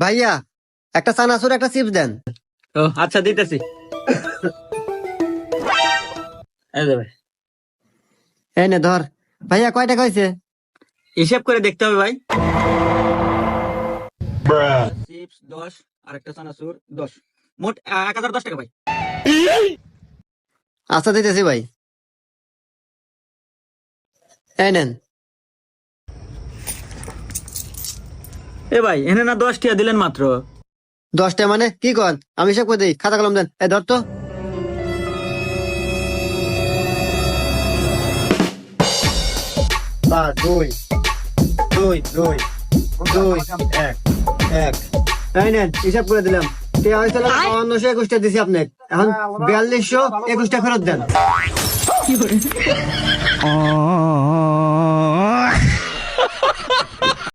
ভাইয়া একটা চানাচুর একটা চিপস দেন। ও আচ্ছা দিতেছি। এই যে ভাই, এই নে ধর। ভাইয়া কয় টাকা হয়েছে? হিসাব করে দেখতে হবে ভাই। চিপস 10 আর একটা চানাচুর 10, মোট 1010 টাকা ভাই। আচ্ছা দিতেছি ভাই, এই নেন। এ ভাই এনে না 10 টাকা দিলেন মাত্র। 10টা মানে কি কর, আমি হিসাব করে দিই, খাতা কলম দেন। এই ধর তো। 2 2 2 2 1 1। এই নেন হিসাব করে দিলাম। 5221টা দিছি আপনাকে, এখন 4221টা ফেরত দেন।